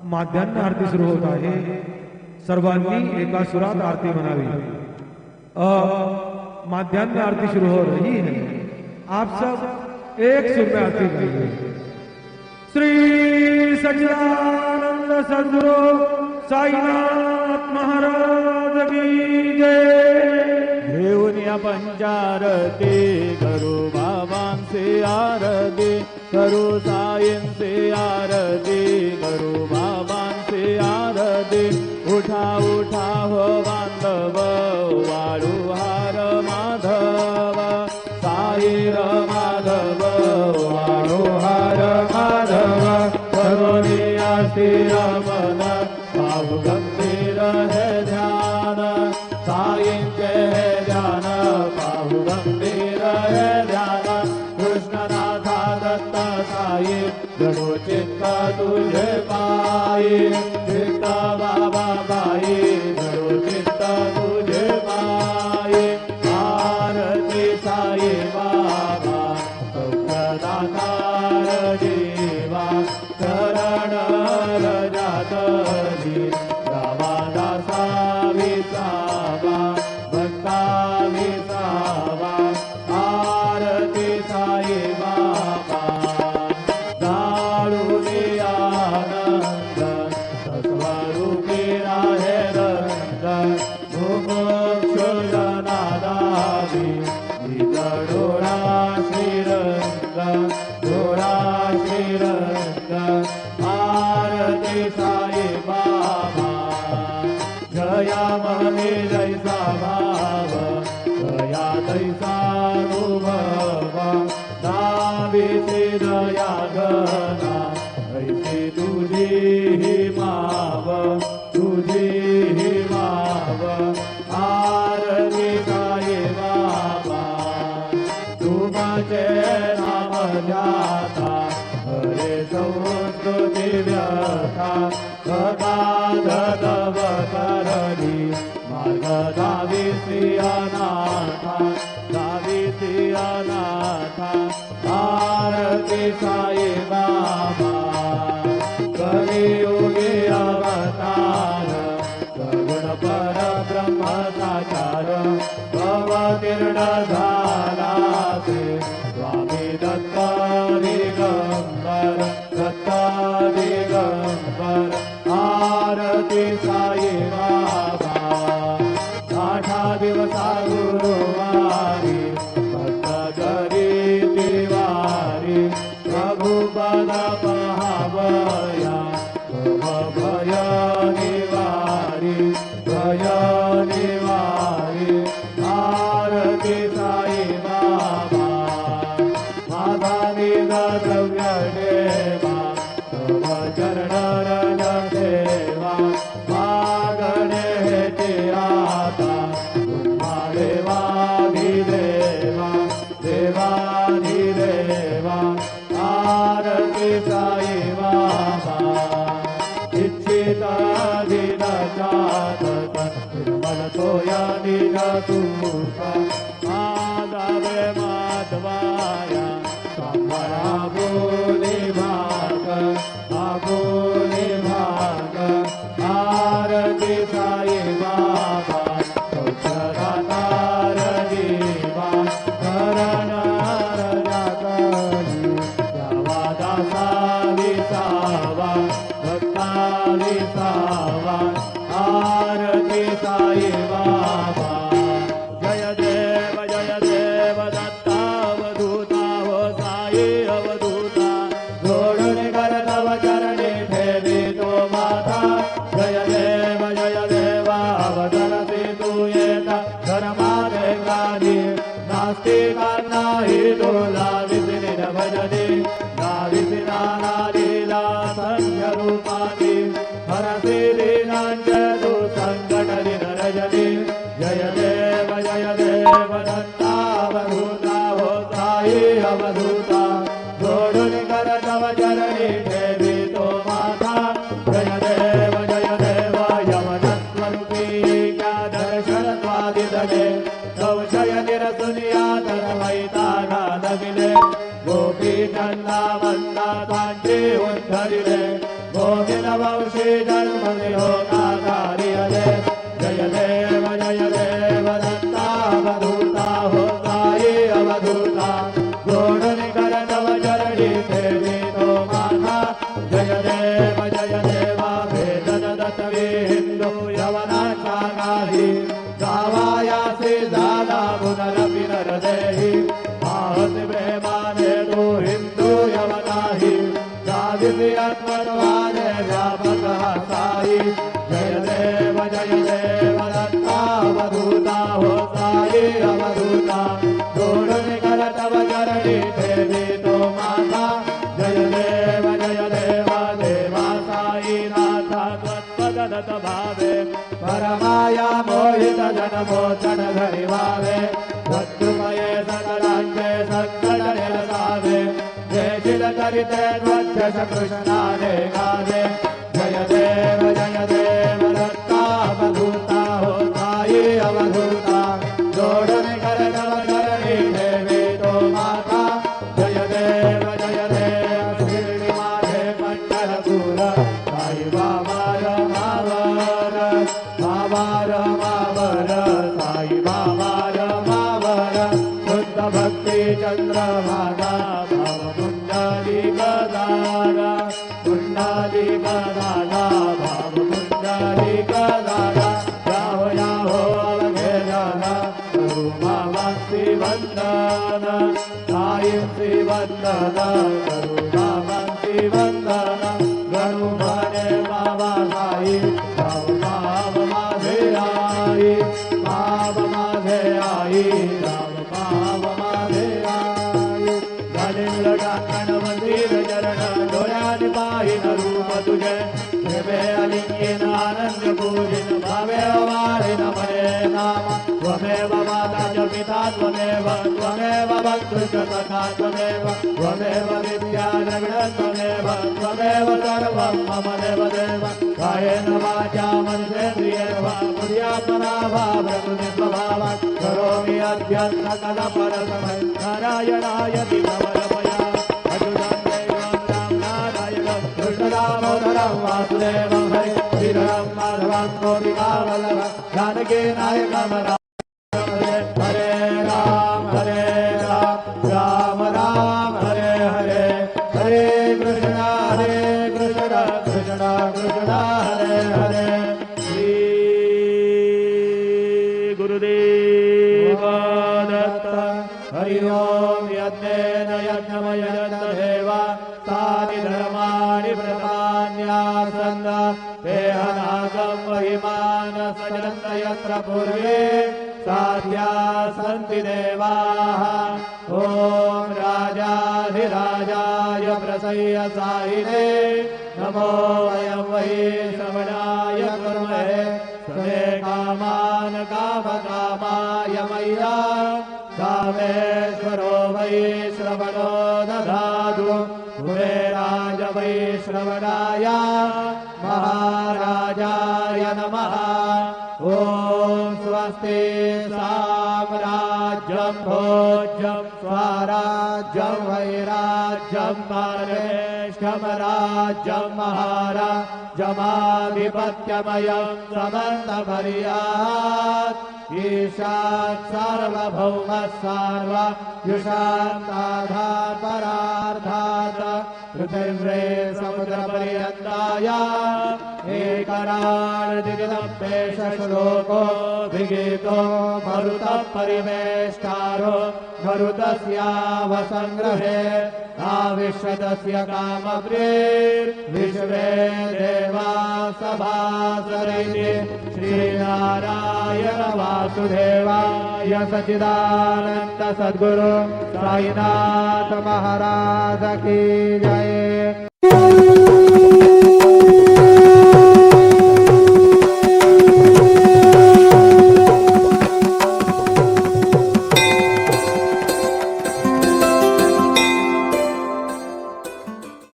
माध्यान्ह आरती सुरू होत आहे। सर्वांनी एका सुरात आरती म्हणावी। माध्यान्ह आरती शुरू हो रही है, आप सब एक सुर में आरती गाइए। श्री सच्चिदानंद सद्गुरु साईनाथ महाराज की जय। घेऊन या पंचारती करू बाबांचे आरती, करू साईंचे आरती, करू बाबांचे आरती। उठा उठा हो बांधव वाळू हार माधव, साईर माधव वाळू हार माधव। करुणिया स्थिरमन पाहू गंभीर हे ध्यान, साईंचे हे ध्यान पाहू गंभीर हे ध्यान। कृष्णनाथा दत्त साई जणू चित्त तुझे पायी, चित्त बाबा बाई जणू चित्त तुझे पायी। आरती साई बाबा सौख्यदातार जीवा, चरण रजातली गावा दासा विसावा, भक्ता विसावा। आरती साई बाबा दाळुनी आनंद स्वरूपी राहे रंग, मुमुक्षुजनादावी डोळा श्रीरंग, डोळा श्रीरंग। आरती साई बाबा जया मने जैसा भाव, जया तैसा अनुभव। दावीची दया गना ऐसी तुझी ही माव, तुझी ही माव। आरती साई बाबा तुमचे नाम जाता, हरे संस्कृती व्यथा। गदाधव करणी मार्ग दावीसी अनाथा, दावीसी अनाथा। आरती साई बाबा कलियुगी अवतार, सगुण पर ब्रह्म साकार। अवतीर्ण झाला ते स्वामी दत्त दिगंबर, दत्त दिगंबर। आरती साई बाबा 8 दिवसा गुरुवारी, भक्त जरी दिवारी। प्रभु पद पहावया भय निवारी, भय निवारी। आरती साई बाबा माझा निज द्रव्य देवा, तव चरण रज सेवा। मागणे हेते आता तुम्हा देवाधिदेवा, देवाधिदेवा। आरती साई बाबा इच्छित दिन जातक, निर्मल सोया निज तुका। माधवे माधवाया सांभाळा बोले भाग, बोले भाग। आरती साई बाबा सौख्यदातार जीवा, चरण रजातली गावा दासा विसावा, भक्ता विसावा। आरती साई बाबा जय देव दत्तावधूता हो साई अवधूता। जोडून कर तव चरणी ठेवी तो माता, जय देव अवतरती तू येता। धर्माने गाणी नास्तिकांनाही तुला विधिन भजनी, नाविसी नाना लीला संख्य रूपानी। हरसी दीनांचे तू संकट दिन रजनी, जय देव दत्तावधूता हो साई अवधूता। जोडून कर तव चरणी ठेवी तो माता, जय देव यमनस्वरूपी क्या दर्शन स्वादिदले। संशय निरसुनिया तर वैतागा लगिले, गोपी चंदा वंदा तांचे उद्धरिले। गोविन्दवंशी जन्मनिलोकाधारि जय देव दत्तावधूता हो साई अवधूता जोड़निकर तव चरणी देवी तो माता जय देव वेदन दत्तवी हिंदू यवना शागाही गावायासी दादा पुनरपि नरदेहि आहति प्रेमाने तु हिंदू यवनाहि गादिति आत्मत्वाने व्यापकः साई जय देव दत्तावधूता हो साई अवधूता जोड़निकर तव चरणी देवी तो माता जय देव देवा साई नाथा त्वत्पदनत भावे परमाया मोहित जनमोचन धरि भावे वस्तुमये सकलांगे संकट निरसावे जयशिल करिते ध्वजश कृष्णाने गावे जय देव दत्तावधूता हो साई अवधूता जोड़निकर तव चरणी देवी तो माता जय देव शिरडी माझे पंढरपूर साई बाबा रमावर साई बाबा रमावर शुद्ध भक्ती चंद्रभागा भाव कुंडली गदारा भाव कुंडली गदारा याहो अवघे जाना गुरु मामांसी वंदन साई वंदन गुरु मामांसी वंदन गुरु माने बाबा साई भाव माझे आई भाव माझे आई राम भाव माझे आई गलिंग टाकण मंदिर चरण डोळ्याने पाहिन रूप तुझे प्रेमे अलिंगीन आनंद पूजिन भावे वाळीन मने नाम त्वमेव माता च पिता त्वमेव बन्धु च सखा त्वमेव विद्या द्रविण त्वमेव सर्वं मम देव कायेन वाचा मनसेन्द्रियेर्वा बुद्ध्यात्मना वा प्रकृति स्वभावात् करोमि अद्य सकल परस्मै नारायणाय समर्पया अच्युतं देवं राम नारायणं कृष्णदामोदरं वासुदेवं हरि श्रीधरं माधवं गोपिकावल्लभं जानकी नायकं हरे राम राम राम हरे हरे हरे कृष्ण कृष्ण कृष्ण हरे हरे श्री गुरुदेव दत्त हरि ओम यज्ञेन यज्ञमयं देवा तानि धर्माणि प्रधान्यासन् तेहनागं महिमान सजन्त यत्र पूर्वे साध्या सन्ति देवाः ॐ राजाधिराजाय प्रसह्य साहिने नमो वयं वै श्रवणाय कुर्महे समे कामान् कामकामाय मय्या कामेश्वरो वै श्रवणो दधातु कुबेराज वै श्रवणाय महाराजाय नमः ॐ स्वस्ति साम्राज्यं भोज्यं स्वराज्यं वैराज्यं परमेष्ठमराज्यं महाराजमाधिपत्यमयं समन्तपर्यात् ईशात् सार्वभौमः सार्वयुषान्ताधात् परार्धात् पृथिव्ये समुद्रपर्यन्ताय एकराळदिगिदम्बेश श्लोको विगीतो मरुतः परिवेष्टारो मरुतस्यावसङ्ग्रहे आविश्वतस्य कामप्रीर्विश्वे देवा सभासरिति श्रीनारायण वासुदेवाय सच्चिदानन्द सद्गुरु साईनाथ महाराज की जय।